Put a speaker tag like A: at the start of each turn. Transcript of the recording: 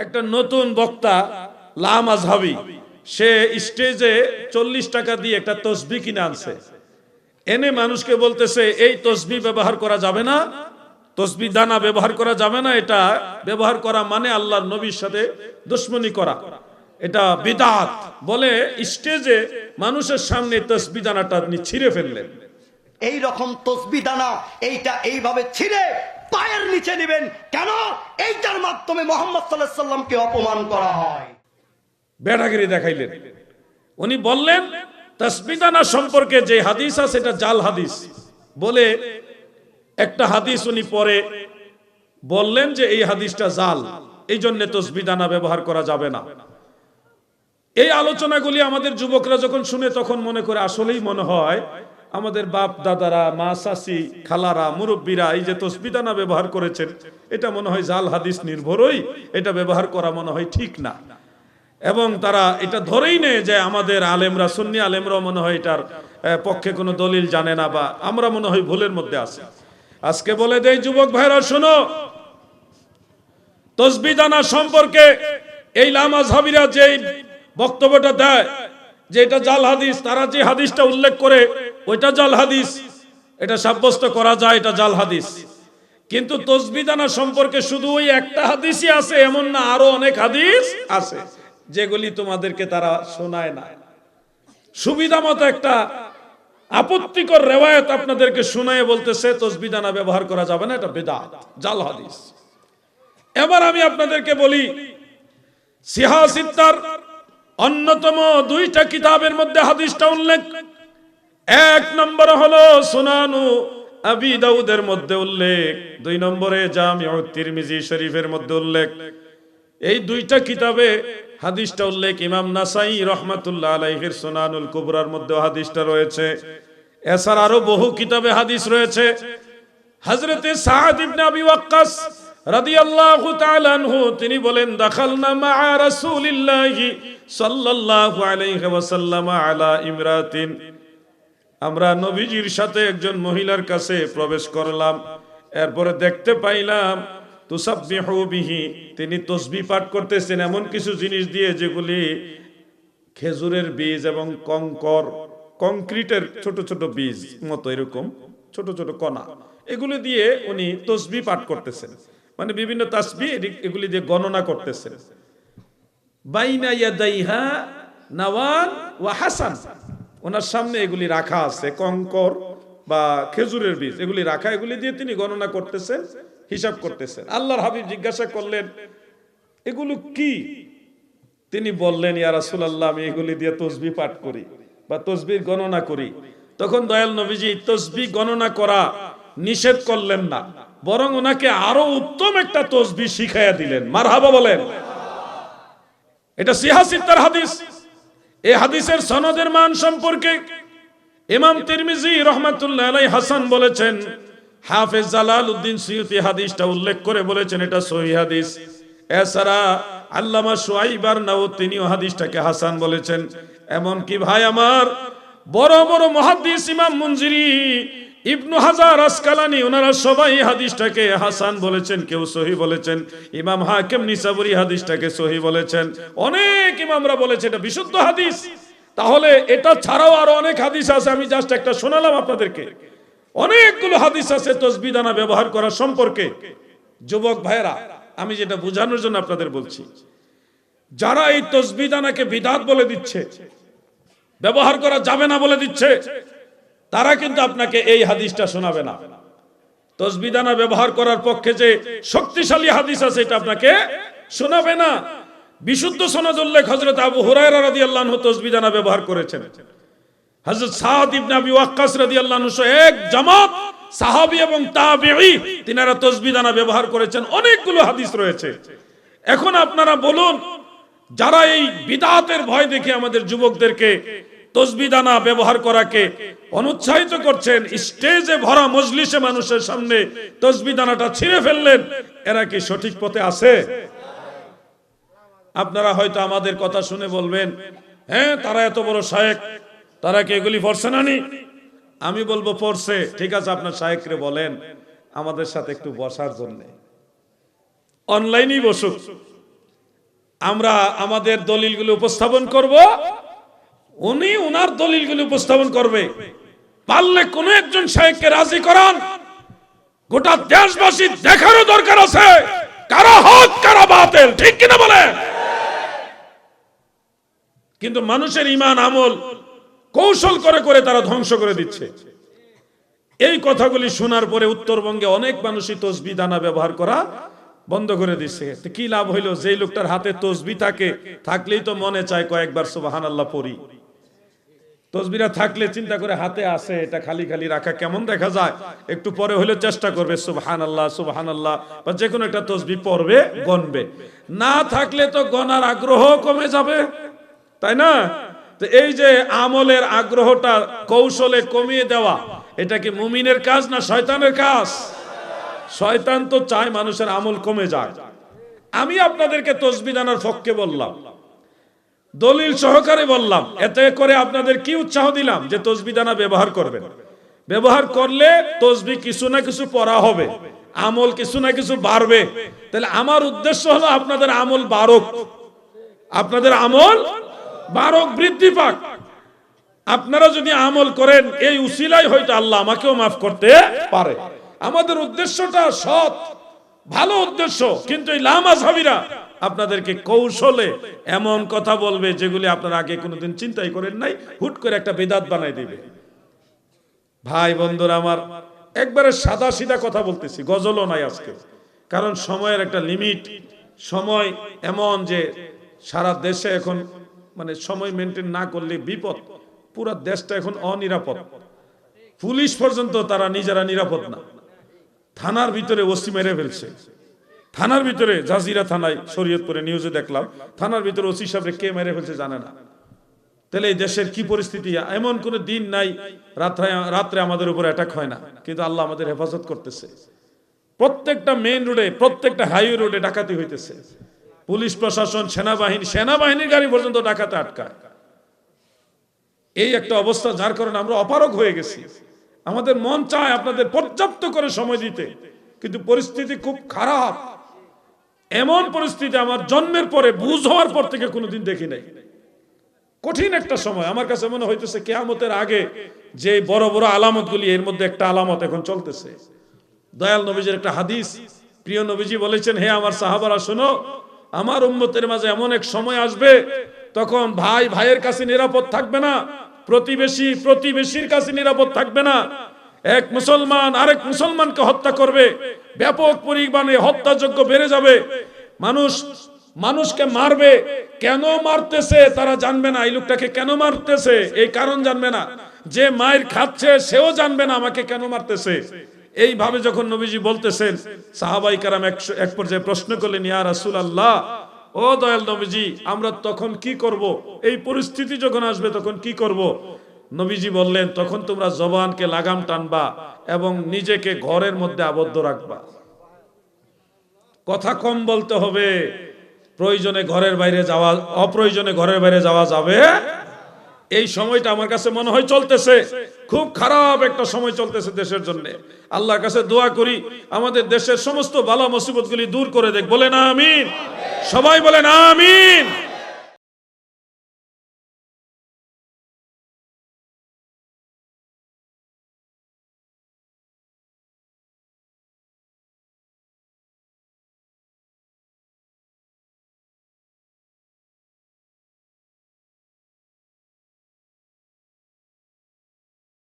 A: একটা নতুন বক্তা লামাযহাবী, সে স্টেজে 40 টাকা দিয়ে একটা তসবিহ কিনে আনছে, এনে মানুষকে বলতেছে এই তসবিহ ব্যবহার করা যাবে না, তসবিহ দানা ব্যবহার করা যাবে না, এটা ব্যবহার করা মানে আল্লাহর নবীর সাথে দুশমনি করা, এটা বিদআত বলে স্টেজে মানুষের সামনে তসবিহ দানাটা আপনি ছিঁড়ে ফেললেন।
B: এই রকম তসবিহ দানা এইটা এইভাবে ছিঁড়ে পায়ের নিচে নেবেন কেন? এইটার মাধ্যমে মুহাম্মদ সাল্লাল্লাহু আলাইহি সাল্লামকে অপমান করা হয়।
A: বেড়াগিরি দেখাইলেন। উনি বললেন তসবিহ দানা সম্পর্কে যে হাদিস আছে এটা জাল হাদিস বলে একটা হাদিস উনি পরে বললেন যে এই হাদিসটা জাল, এই জন্য তসবিহ দানা ব্যবহার করা যাবে না। এই আলোচনাগুলি আমাদের যুবকরা যখন শুনে তখন মনে করে আসলেই মনে হয় আমাদের বাপ দাদারা, মা চাচি, খালারা, মুরব্বীরা এই যে তসবিহ দানা ব্যবহার করেছেন এটা মনে হয় জাল হাদিস নির্ভরই, এটা ব্যবহার করা মনে হয় ঠিক না। এবং তারা এটা ধরেই নেয় যে আমাদের আলেমরা, সুন্নি আলেমরাও মনে হয় এটার পক্ষে কোনো দলিল জানে না, বা আমরা মনে হয় ভুলের মধ্যে আছি। আজকে বলে দেই যুবক ভাইরা, শোনো, তসবিহ দানা সম্পর্কে এই লামাযহাবীরা যে বক্তব্যটা দেয় যে এটা জাল হাদিস, তারা যে হাদিসটা উল্লেখ করে ওইটা জাল হাদিস, এটা সাব্যস্ত করা যায় এটা জাল হাদিস। কিন্তু তসবিহ দানা সম্পর্কে শুধু ওই একটা হাদিসই আছে এমন না, আরো অনেক হাদিস আছে যেগুলি তোমাদেরকে তারা শোনায় না। সুবিধা মতো একটা আপত্তিকর রিওয়ায়াত আপনাদেরকে শোনায় বলতেছে তসবিহ দানা ব্যবহার করা যাবে না, এটা বিদআত, জাল হাদিস। এবার আমি আপনাদেরকে বলি, সিহাহ সিত্তার অন্যতম 2টা কিতাবের মধ্যে হাদিসটা উল্লেখ। এক নম্বর হলো সুনানু আবি দাউদের মধ্যে উল্লেখ, 2 নম্বরে জামিউ তিরমিজি শরীফের মধ্যে উল্লেখ। এই 2টা কিতাবে হাদিসটা উল্লেখ। ইমাম নাসাই রাহমাতুল্লাহ আলাইহির সুনানুল কুবরার মধ্যে হাদিসটা রয়েছে। এছাড়া আরো বহু কিতাবে হাদিস রয়েছে। হযরতে সাদ ইবনে আবি ওয়াক্কাস রাদিয়াল্লাহু তাআলা আনহু তিনি বলেন, দাখালনা মা রাসূলিল্লাহি সাল্লাল্লাহু আলাইহি ওয়াসাল্লাম আলা ইমরাতিন, আমরা নবীজির সাথে একজন মহিলার কাছে প্রবেশ করলাম, এরপরে দেখতে পাইলাম তুসাব্বিহু বিহি, তিনি তাসবিহ পাঠ করতেছেন এমন কিছু জিনিস দিয়ে যেগুলি খেজুরের বীজ এবং কংক্রিটের ছোট ছোট বীজ মতো এরকম ছোট ছোট কণা, এগুলি দিয়ে উনি তাসবিহ পাঠ করতেছেন, মানে বিভিন্ন তাসবিহ এগুলি দিয়ে গণনা করতেছেন। বাইনা ইয়াদাইহা নাওয়ান ওয়া হাসান, ওনার সামনে এগুলি রাখা আছে, কঙ্কর বা খেজুরের বীজ এগুলি রাখা, এগুলি দিয়ে তিনি গণনা করতেছেন, হিসাব করতেছেন। আল্লাহর হাবিব জিজ্ঞাসা করলেন এগুলো কি? তিনি বললেন, ইয়া রাসূলুল্লাহ, আমি এগুলি দিয়ে তাসবিহ পাঠ করি বা তাসবিহ গণনা করি। তখন দয়াল নবীজি তাসবিহ গণনা করা নিষেধ করলেন না, বরং ওনাকে আরো উত্তম একটা তাসবিহ শিখাইয়া দিলেন। মারহাবা বলেন। এটা সিহাহ সিত্তার হাদিস। এই হাদিসের সনদের মান সম্পর্কে ইমাম তিরমিজি রাহমাতুল্লাহ আলাইহি হাসান বলেছেন, হাফেজ জালালউদ্দিন সুয়ুতি হাদিসটা উল্লেখ করে বলেছেন এটা সহিহ হাদিস। এছাড়া আল্লামা শুআইব আরনাউত তিনিও হাদিসটাকে হাসান বলেছেন। এমন কি ভাই আমার বড় বড় মুহাদ্দিস ইমাম মুনজিরি, ইবনু হাজার আসকালানি, ওনারা সবাই হাদিসটাকে হাসান বলেছেন, কেউ সহিহ বলেছেন। ইমাম হাকিম নিসাবুরি হাদিসটাকে সহিহ বলেছেন। অনেক ইমামরা বলেছে এটা বিশুদ্ধ হাদিস। তাহলে এটা ছাড়াও আরো অনেক হাদিস আছে, আমি জাস্ট একটা শোনালাম আপনাদেরকে। অনেকগুলো হাদিস আছে তাসবিহ দানা ব্যবহার করা সম্পর্কে। যুবক ভাইরা, আমি যেটা বোঝানোর জন্য আপনাদের বলছি, যারা এই তাসবিহ দানাকে বিদআত বলে দিচ্ছে, ব্যবহার করা যাবে না বলে দিচ্ছে, তারা কিন্তু আপনাকে এই হাদিসটা শোনাবে না। তাসবিহ দানা ব্যবহার করার পক্ষে যে শক্তিশালী হাদিস আছে এটা আপনাকে শোনাবে না। বিশুদ্ধ সনদ উল্লেখ, হযরত আবু হুরায়রা রাদিয়াল্লাহু আনহু তাসবিহ দানা ব্যবহার করেছেন। হযরত সাদ ইবনে আবি ওয়াক্কাস রাদিয়াল্লাহু আনহু এক জামাত সাহাবী এবং তাবেঈ তিনারা তাসবিহ দানা ব্যবহার করেছেন। অনেকগুলো হাদিস রয়েছে। এখন আপনারা বলুন, যারা এই বিদআতের ভয় দেখে আমাদের যুবকদেরকে তাসবিহ দানা ব্যবহার করাকে অনুৎসাহিত করছেন, স্টেজে ভরা মজলিসে মানুষের সামনে তাসবিহ দানাটা ছিঁড়ে ফেললেন, এরা কি সঠিক পথে আছে? আপনারা হয়তো আমাদের কথা শুনে বলবেন, হ্যাঁ তারা এত বড় শায়েখ, তারা কি এগুলি পড়ছে না? আমি বলবো পড়ছে, ঠিক আছে, আপনার শায়েখরে বলেন আমাদের সাথে একটু বসার জন্য, অনলাইনেই বসুক, আমরা আমাদের দলিলগুলো উপস্থাপন করব, উনি উনার দলিলগুলো উপস্থাপন করবে। পারলে কোন একজন শায়েখকে রাজি করান, গোটা দেশবাসী দেখারও দরকার আছে কারা হক কারা বাতিল, ঠিক কিনা বলে। কিন্তু মানুষের ঈমান আমল কৌশল করে করে তারা ধ্বংস করে দিচ্ছে। এই কথাগুলি শোনার পরে উত্তরবঙ্গে অনেক মানুষই তসবিহ দানা ব্যবহার করা বন্ধ করে দিচ্ছে। তো কি লাভ হইলো? যেই লোকটার হাতে তসবিহ থাকলেই তো মনে চায় কয়েকবার সুবহানাল্লাহ পড়ি। তসবিহটা থাকলে চিন্তা করে হাতে আসে, এটা খালি খালি রাখা কেমন দেখা যায়, একটু পরে হলে চেষ্টা করবে সুবহানাল্লাহ সুবহানাল্লাহ, বা যে কোনো একটা তসবিহ পড়বে, গণবে। না থাকলে তো গণার আগ্রহ কমে যাবে, তাই না? তো এই যে আমলের আগ্রহটা কৌশলে কমিয়ে দেওয়া, এটা কি মুমিনের কাজ না শয়তানের কাজ? শয়তান তো চায় মানুষের আমল কমে যায়। আমি আপনাদেরকে তসবিহ দানার পক্ষে বললাম, দলিল সহকারে বললাম, এতে করে আপনাদের কি উৎসাহ দিলাম যে তসবিহ দানা ব্যবহার করবেন। ব্যবহার করলে তসবিহ কিছু না কিছু পড়া হবে, আমল কিছু না কিছু বাড়বে। তাহলে আমার উদ্দেশ্য হলো আপনাদের আমল বাড়ক, আপনাদের আমল বাড়ক, বৃদ্ধি পাক। আপনারা যদি আমল করেন, এই উসিলাই হয়তো আল্লাহ আমাকেও মাফ করতে পারে। আমাদের উদ্দেশ্যটা সৎ, ভালো উদ্দেশ্য। কিন্তু এই লামাযহাবীরা আপনাদেরকে কৌশলে এমন কথা বলবে যেগুলি আপনারা আগে কোনোদিন চিন্তাই করেন নাই, হুট করে একটা বিদআত বানাই দিবে। ভাই বন্ধুরা আমার, একবারে সাদা সিধা কথা বলতেছি, গজলও নাই আজকে, কারণ সময়ের একটা লিমিট। সময় এমন যে সারা দেশে এখন মানে সময় মেনটেন না করলে বিপদ। পুরো দেশটা এখন অনিরাপদ, পুলিশ পর্যন্ত তারা নিজেরা নিরাপদ না। থানার ভিতরে ওসি মেরে ফেলছে, থানার ভিতরে জাজিরা থানায় শরীয়তপুরে নিউজে দেখলাম, থানার ভিতরে ওসি সাহেবরে কে মেরে ফেলছে জানে না। তাহলে এই দেশের কি পরিস্থিতি? এমন কোন দিন নাই রাত্রে আমাদের উপর অ্যাটাক হয় না, কিন্তু আল্লাহ আমাদের হেফাজত করতেছে। প্রত্যেকটা মেইন রোডে, প্রত্যেকটা হাইওয়ে রোডে ডাকাতি হইতেছে। পুলিশ প্রশাসন, সেনাবাহিনীর গাড়ি পর্যন্ত ডাকাতে আটকায়। এই একটা অবস্থা, যার কারণে আমরা অপারগ হয়ে গেছি। আমাদের মন চায় আপনাদের পর্যাপ্ত করে সময় দিতে, কিন্তু পরিস্থিতি খুব খারাপ। এমন পরিস্থিতি আমার জন্মের পরে, বুঝ হওয়ার পর থেকে কোনোদিন দেখি নাই। কঠিন একটা সময়। আমার কাছে মনে হইতেছে কিয়ামতের আগে যে বড় বড় আলামতগুলি, এর মধ্যে একটা আলামত এখন চলতেছে। দয়াল নবীজির একটা হাদিস, প্রিয় নবীজি বলেছেন, হে আমার সাহাবারা শোনো, আমার উম্মতের মাঝে এমন এক সময় আসবে, তখন ভাই ভাইয়ের কাছে নিরাপদ থাকবে না, প্রতিবেশী প্রতিবেশীর কাছে নিরাপদ থাকবে না। এক মুসলমান আরেক মুসলমানকে হত্যা করবে, ব্যাপক পরিমাণে হত্যাযজ্ঞ বেড়ে যাবে। মানুষকে মারবে, কেন মারতেছে তারা জানবে না। এই লোকটাকে কেন মারতেছে এই কারণ জানবে না, যে মায়ের খাচ্ছে সেও জানবে না আমাকে কেন মারতেছে। এইভাবে যখন নবীজি বলতেছেন, সাহাবাই কেরাম এক পর্যায়ে প্রশ্ন করলেন, ইয়া রাসূলুল্লাহ, ও দয়াল নবীজি, আমরা তখন কি করব? এই পরিস্থিতি যখন আসবে তখন কি করব? নবীজি বললেন, তখন তোমরা জবানকে লাগাম টানবা এবং নিজেকে ঘরের মধ্যে আবদ্ধ রাখবা। কথা কম বলতে হবে, প্রয়োজনে ঘরের বাইরে যাওয়া, অপ্রয়োজনে ঘরের বাইরে যাওয়া যাবে। এই সময়টা আমার কাছে মনে হয় চলতেছে, খুব খারাপ একটা সময় চলতেছে দেশের জন্য। আল্লাহর কাছে দোয়া করি আমাদের দেশের সমস্ত বালা মুসিবতগুলি দূর করে দেখ। বলেন আমিন, সবাই বলেন আমিন।